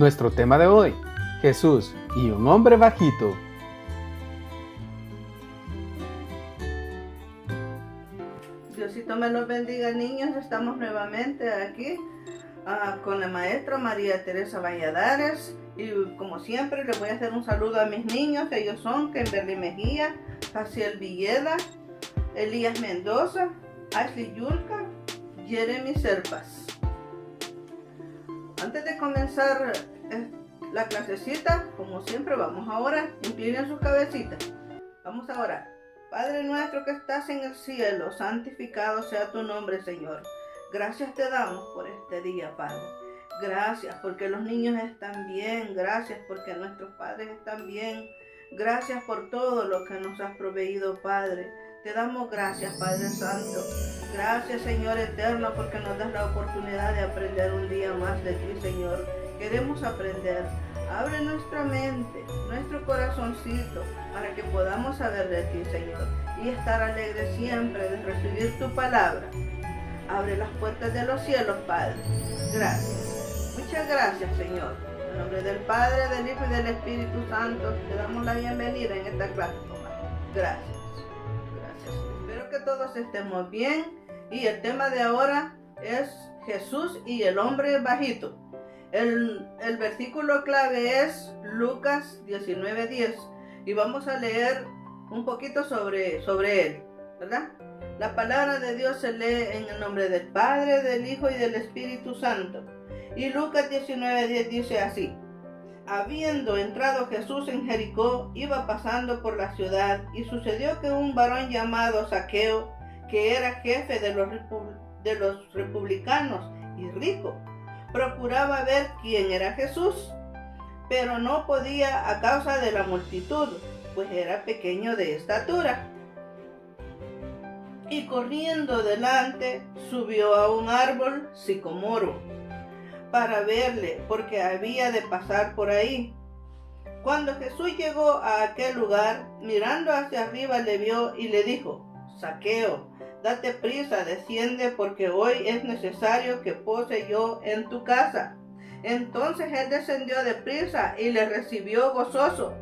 Nuestro tema de hoy, Jesús y un hombre bajito. Diosito me los bendiga, niños. Estamos nuevamente aquí con la maestra María Teresa Valladares. Y como siempre les voy a hacer un saludo a mis niños. Ellos son Kimberly Mejía, Jaciel Villeda, Elías Mendoza, Ashley Yulka, Jeremy Serpas. Antes de comenzar la clasecita, como siempre, vamos a orar. Inclinen sus cabecitas. Vamos a orar. Padre nuestro que estás en el cielo, santificado sea tu nombre, Señor. Gracias te damos por este día, Padre. Gracias porque los niños están bien. Gracias porque nuestros padres están bien. Gracias por todo lo que nos has proveído, Padre. Te damos gracias, Padre Santo. Gracias, Señor eterno, porque nos das la oportunidad de aprender un día más de ti, Señor. Queremos aprender. Abre nuestra mente, nuestro corazoncito, para que podamos saber de ti, Señor, y estar alegres siempre de recibir tu palabra. Abre las puertas de los cielos, Padre. Gracias. Muchas gracias, Señor. En nombre del Padre, del Hijo y del Espíritu Santo, te damos la bienvenida en esta clase, mamá. Gracias. Espero que todos estemos bien. Y el tema de ahora es Jesús y el hombre bajito. El versículo clave es Lucas 19:10. Y vamos a leer un poquito sobre él, ¿verdad? La palabra de Dios se lee en el nombre del Padre, del Hijo y del Espíritu Santo. Y Lucas 19:10 dice así: Habiendo entrado Jesús en Jericó, iba pasando por la ciudad, y sucedió que un varón llamado Zaqueo, que era jefe de los republicanos y rico, procuraba ver quién era Jesús, pero no podía a causa de la multitud, pues era pequeño de estatura. Y corriendo delante, subió a un árbol sicomoro para verle, porque había de pasar por ahí. Cuando Jesús llegó a aquel lugar, mirando hacia arriba le vio y le dijo: Zaqueo, date prisa, desciende, porque hoy es necesario que pose yo en tu casa. Entonces él descendió de prisa y le recibió gozoso.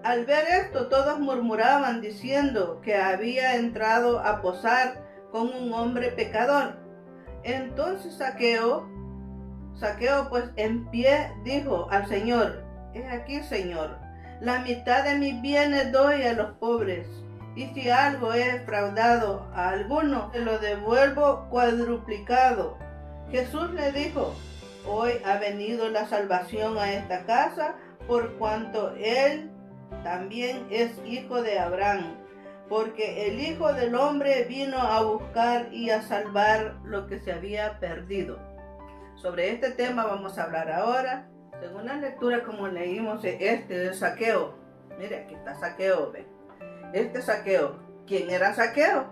Al ver esto, todos murmuraban diciendo que había entrado a posar con un hombre pecador. Entonces Zaqueo pues en pie dijo al Señor: He aquí, Señor, la mitad de mis bienes doy a los pobres, y si algo he defraudado a alguno, te lo devuelvo cuadruplicado. Jesús le dijo: Hoy ha venido la salvación a esta casa, por cuanto él también es hijo de Abraham, porque el Hijo del Hombre vino a buscar y a salvar lo que se había perdido. Sobre este tema vamos a hablar ahora. Según la lectura como leímos, este es Zaqueo. Mire, aquí está Zaqueo, ¿ve? Este Zaqueo. ¿Quién era Zaqueo?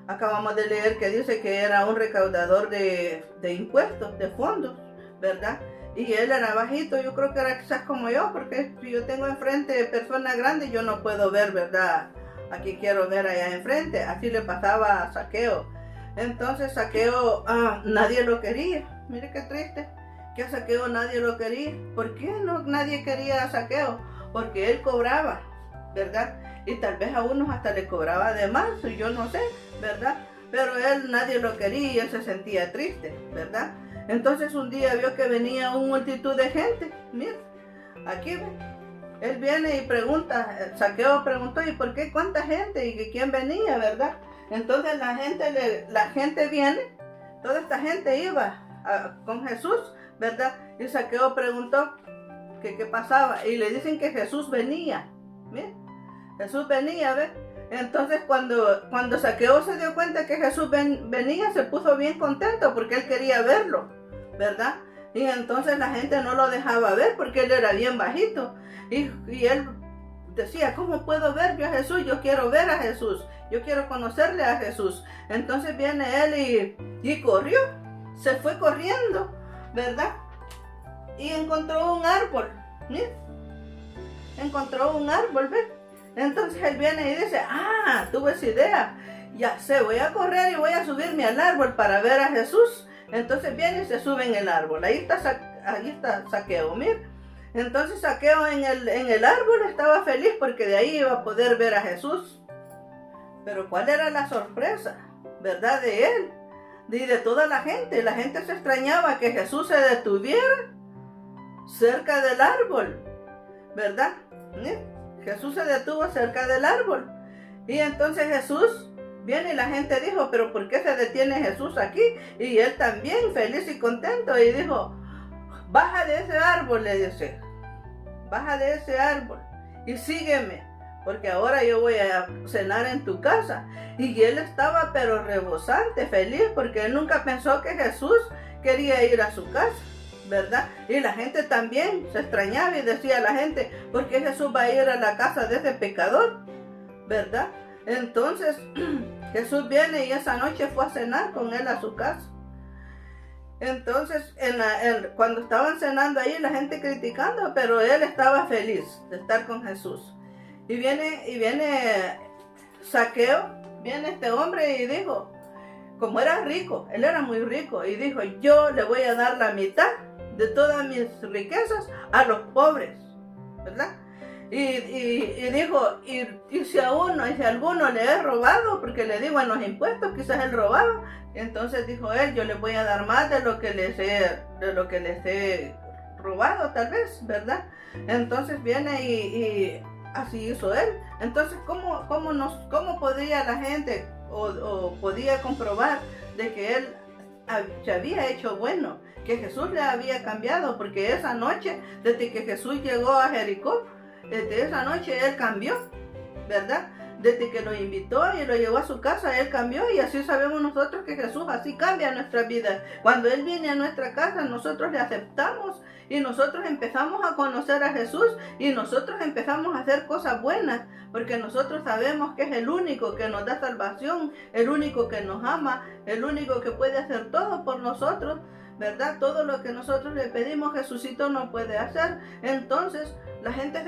Acabamos de leer que dice que era un recaudador de impuestos, de fondos, ¿verdad? Y él era bajito. Yo creo que era quizás como yo, porque si yo tengo enfrente personas grandes, yo no puedo ver, ¿verdad? Aquí quiero ver allá enfrente. Así le pasaba a Zaqueo. Entonces Zaqueo, nadie lo quería. Mire qué triste, que a Zaqueo nadie lo quería. ¿Por qué nadie quería a Zaqueo? Porque él cobraba, ¿verdad? Y tal vez a unos hasta le cobraba de más, yo no sé, ¿verdad? Pero él nadie lo quería y él se sentía triste, ¿verdad? Entonces un día vio que venía una multitud de gente. Mira, aquí ve. Él viene y pregunta, Zaqueo preguntó: ¿y por qué cuánta gente? ¿Y que quién venía, verdad? Entonces la gente viene, toda esta gente iba con Jesús, ¿verdad? Y Zaqueo preguntó que qué pasaba, y le dicen que Jesús venía. Mira, Jesús venía, ¿ves? Entonces cuando Zaqueo se dio cuenta que Jesús venía, se puso bien contento porque él quería verlo, ¿verdad? Y entonces la gente no lo dejaba ver porque él era bien bajito, y él decía: ¿cómo puedo ver yo a Jesús? Yo quiero ver a Jesús, yo quiero conocerle a Jesús. Entonces viene él y corrió, se fue corriendo, ¿verdad? Y encontró un árbol. Mira, encontró un árbol, ¿ves? Entonces él viene y dice: tuve esa idea, ya sé, voy a correr y voy a subirme al árbol para ver a Jesús. Entonces viene y se sube en el árbol. Ahí está ahí está Zaqueo, mira. Entonces Zaqueo en el árbol estaba feliz porque de ahí iba a poder ver a Jesús. Pero ¿cuál era la sorpresa, verdad, de él? Y de toda la gente se extrañaba que Jesús se detuviera cerca del árbol, ¿verdad? Jesús se detuvo cerca del árbol. Y entonces Jesús viene y la gente dijo, pero ¿por qué se detiene Jesús aquí? Y él también feliz y contento y dijo, baja de ese árbol, le dice, baja de ese árbol y sígueme, porque ahora yo voy a cenar en tu casa. Y él estaba pero rebosante, feliz, porque él nunca pensó que Jesús quería ir a su casa, ¿verdad? Y la gente también se extrañaba y decía a la gente, ¿por qué Jesús va a ir a la casa de ese pecador? ¿Verdad? Entonces Jesús viene y esa noche fue a cenar con él a su casa. Entonces cuando estaban cenando ahí, la gente criticando, pero él estaba feliz de estar con Jesús. Y viene Zaqueo, viene este hombre y dijo, como era rico, él era muy rico, y dijo, yo le voy a dar la mitad de todas mis riquezas a los pobres, ¿verdad? Y dijo, y si alguno le he robado, porque le digo en los impuestos, quizás él robaba, entonces dijo él, yo le voy a dar más de lo que les he robado, tal vez, ¿verdad? Entonces viene y así hizo él. Entonces, ¿cómo podría la gente o podía comprobar de que él se había hecho bueno, que Jesús le había cambiado? Porque esa noche, desde que Jesús llegó a Jericó, desde esa noche él cambió, ¿verdad? Desde que lo invitó y lo llevó a su casa, él cambió, y así sabemos nosotros que Jesús así cambia nuestra vida. Cuando él viene a nuestra casa, nosotros le aceptamos y nosotros empezamos a conocer a Jesús y nosotros empezamos a hacer cosas buenas, porque nosotros sabemos que es el único que nos da salvación, el único que nos ama, el único que puede hacer todo por nosotros, ¿verdad? Todo lo que nosotros le pedimos, Jesucito no puede hacer. Entonces la gente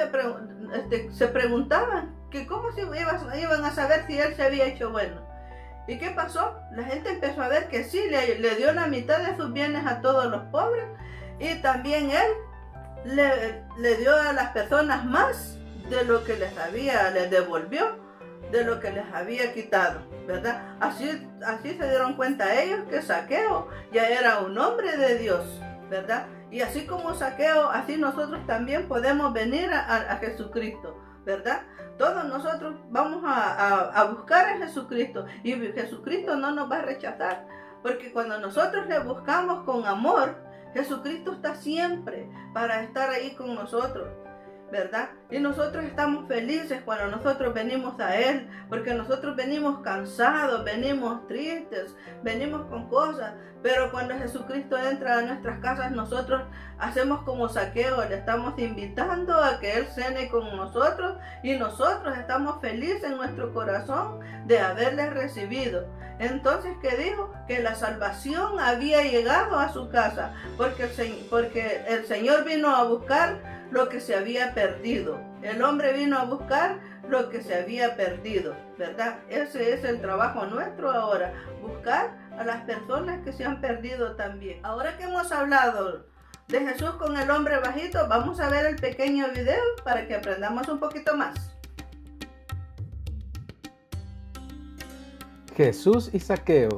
se preguntaba que cómo se iban a saber si él se había hecho bueno. ¿Y qué pasó? La gente empezó a ver que sí, le dio la mitad de sus bienes a todos los pobres, y también él le dio a las personas más de lo que les devolvió, de lo que les había quitado, ¿verdad? Así se dieron cuenta ellos que Zaqueo ya era un hombre de Dios, ¿verdad? Y así como Zaqueo, así nosotros también podemos venir a Jesucristo, ¿verdad? Todos nosotros vamos a buscar a Jesucristo, y Jesucristo no nos va a rechazar, porque cuando nosotros le buscamos con amor, Jesucristo está siempre para estar ahí con nosotros, ¿verdad? Y nosotros estamos felices cuando nosotros venimos a Él, porque nosotros venimos cansados, venimos tristes, venimos con cosas, pero cuando Jesucristo entra a nuestras casas, nosotros hacemos como Zaqueo, le estamos invitando a que Él cene con nosotros, y nosotros estamos felices en nuestro corazón de haberle recibido. Entonces, ¿qué dijo? Que la salvación había llegado a su casa, porque el Señor vino a buscar lo que se había perdido. El hombre vino a buscar lo que se había perdido, ¿verdad? Ese es el trabajo nuestro ahora, buscar a las personas que se han perdido también. Ahora que hemos hablado de Jesús con el hombre bajito, vamos a ver el pequeño video para que aprendamos un poquito más. Jesús y Zaqueo.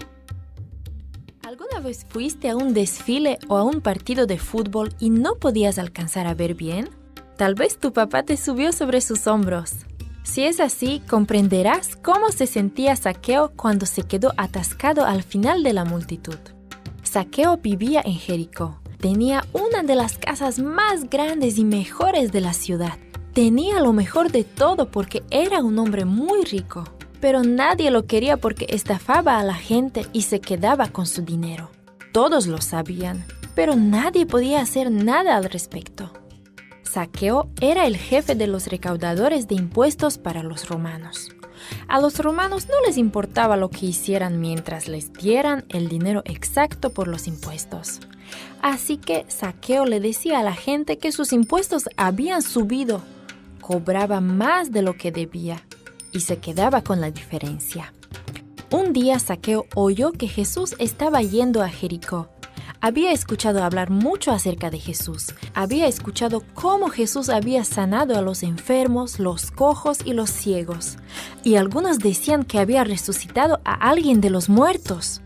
¿Alguna vez fuiste a un desfile o a un partido de fútbol y no podías alcanzar a ver bien? Tal vez tu papá te subió sobre sus hombros. Si es así, comprenderás cómo se sentía Zaqueo cuando se quedó atascado al final de la multitud. Zaqueo vivía en Jericó. Tenía una de las casas más grandes y mejores de la ciudad. Tenía lo mejor de todo porque era un hombre muy rico. Pero nadie lo quería porque estafaba a la gente y se quedaba con su dinero. Todos lo sabían, pero nadie podía hacer nada al respecto. Zaqueo era el jefe de los recaudadores de impuestos para los romanos. A los romanos no les importaba lo que hicieran mientras les dieran el dinero exacto por los impuestos. Así que Zaqueo le decía a la gente que sus impuestos habían subido, cobraba más de lo que debía y se quedaba con la diferencia. Un día Zaqueo oyó que Jesús estaba yendo a Jericó. Había escuchado hablar mucho acerca de Jesús. Había escuchado cómo Jesús había sanado a los enfermos, los cojos y los ciegos. Y algunos decían que había resucitado a alguien de los muertos.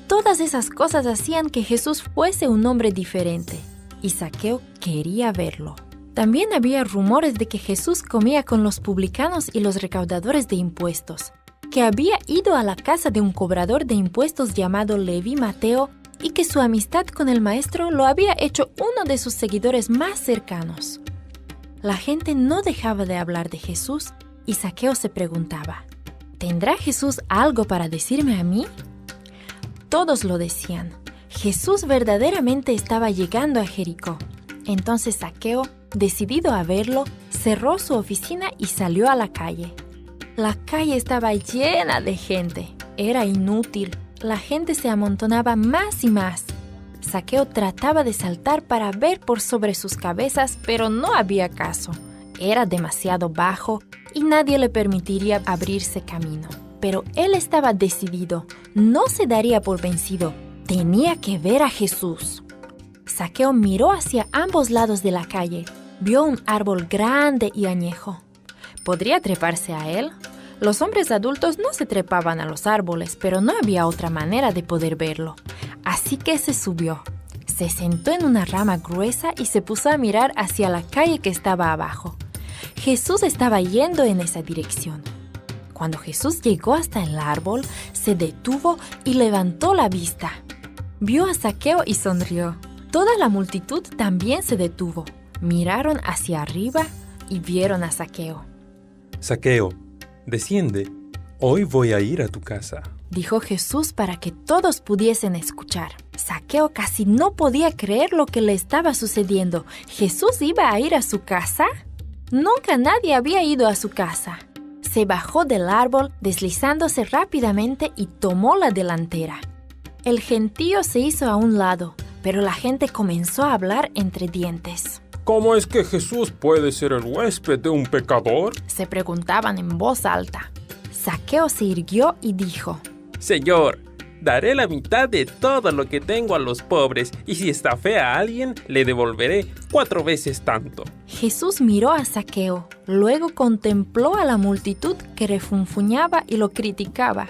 Todas esas cosas hacían que Jesús fuese un hombre diferente. Y Zaqueo quería verlo. También había rumores de que Jesús comía con los publicanos y los recaudadores de impuestos, que había ido a la casa de un cobrador de impuestos llamado Leví Mateo y que su amistad con el maestro lo había hecho uno de sus seguidores más cercanos. La gente no dejaba de hablar de Jesús y Zaqueo se preguntaba, ¿tendrá Jesús algo para decirme a mí? Todos lo decían. Jesús verdaderamente estaba llegando a Jericó. Entonces Zaqueo, decidido a verlo, cerró su oficina y salió a la calle. La calle estaba llena de gente. Era inútil. La gente se amontonaba más y más. Zaqueo trataba de saltar para ver por sobre sus cabezas, pero no había caso. Era demasiado bajo y nadie le permitiría abrirse camino. Pero él estaba decidido. No se daría por vencido. Tenía que ver a Jesús. Zaqueo miró hacia ambos lados de la calle. Vio un árbol grande y añejo. ¿Podría treparse a él? Los hombres adultos no se trepaban a los árboles, pero no había otra manera de poder verlo. Así que se subió. Se sentó en una rama gruesa y se puso a mirar hacia la calle que estaba abajo. Jesús estaba yendo en esa dirección. Cuando Jesús llegó hasta el árbol, se detuvo y levantó la vista. Vio a Zaqueo y sonrió. Toda la multitud también se detuvo. Miraron hacia arriba y vieron a Zaqueo. Zaqueo, desciende. Hoy voy a ir a tu casa, dijo Jesús para que todos pudiesen escuchar. Zaqueo casi no podía creer lo que le estaba sucediendo. ¿Jesús iba a ir a su casa? Nunca nadie había ido a su casa. Se bajó del árbol, deslizándose rápidamente y tomó la delantera. El gentío se hizo a un lado, pero la gente comenzó a hablar entre dientes. ¿Cómo es que Jesús puede ser el huésped de un pecador? Se preguntaban en voz alta. Zaqueo se irguió y dijo: Señor, daré la mitad de todo lo que tengo a los pobres, y si estafé a alguien, le devolveré 4 veces tanto. Jesús miró a Zaqueo, luego contempló a la multitud que refunfuñaba y lo criticaba.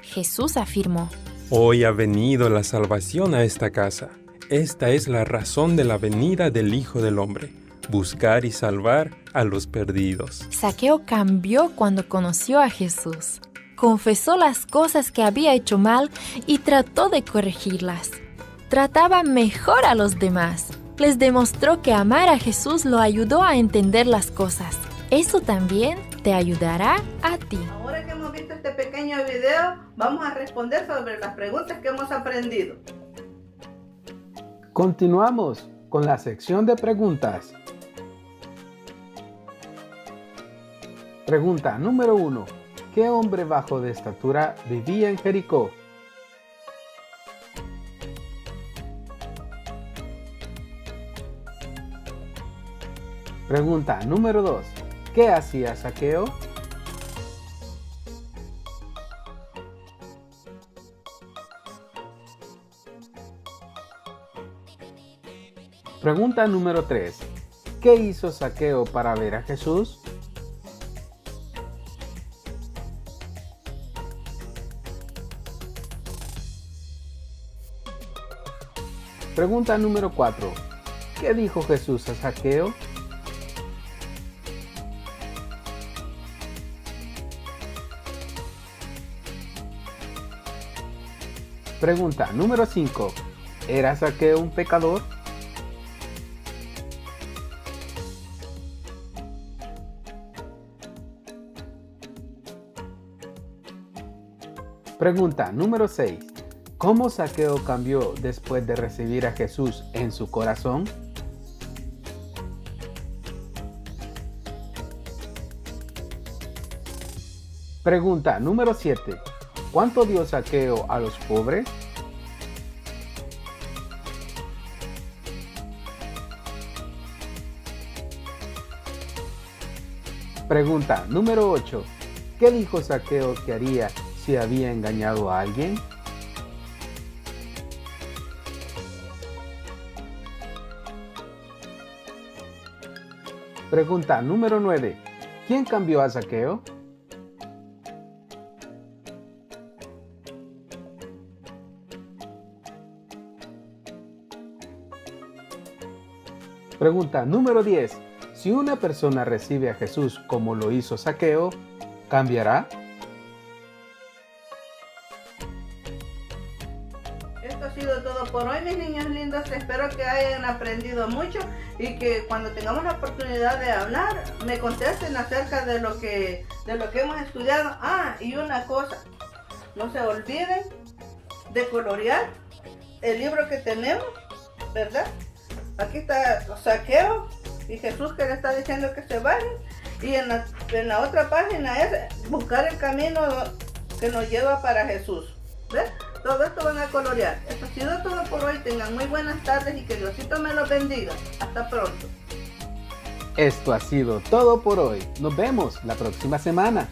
Jesús afirmó: Hoy ha venido la salvación a esta casa. Esta es la razón de la venida del Hijo del Hombre, buscar y salvar a los perdidos. Zaqueo cambió cuando conoció a Jesús. Confesó las cosas que había hecho mal y trató de corregirlas. Trataba mejor a los demás. Les demostró que amar a Jesús lo ayudó a entender las cosas. Eso también te ayudará a ti. Ahora que hemos visto este pequeño video, vamos a responder sobre las preguntas que hemos aprendido. Continuamos con la sección de preguntas. Pregunta número 1. ¿Qué hombre bajo de estatura vivía en Jericó? Pregunta número 2. ¿Qué hacía Zaqueo? Pregunta número 3. ¿Qué hizo Zaqueo para ver a Jesús? Pregunta número 4. ¿Qué dijo Jesús a Zaqueo? Pregunta número 5. ¿Era Zaqueo un pecador? Pregunta número 6. ¿Cómo Zaqueo cambió después de recibir a Jesús en su corazón? Pregunta número 7. ¿Cuánto dio Zaqueo a los pobres? Pregunta número 8. ¿Qué dijo Zaqueo que haría si había engañado a alguien? Pregunta número 9. ¿Quién cambió a Zaqueo? Pregunta número 10. Si una persona recibe a Jesús como lo hizo Zaqueo, ¿cambiará? Esto ha sido todo por hoy, mis niños lindos. Espero que hayan aprendido mucho y que cuando tengamos la oportunidad de hablar, me contesten acerca de lo que hemos estudiado. Y una cosa, no se olviden de colorear el libro que tenemos, ¿verdad? Aquí está Zaqueo y Jesús que le está diciendo que se vayan. Y en la otra página es buscar el camino que nos lleva para Jesús. ¿Ves? Todo esto van a colorear. Esto ha sido todo por hoy. Tengan muy buenas tardes y que Diosito me los bendiga. Hasta pronto. Esto ha sido todo por hoy. Nos vemos la próxima semana.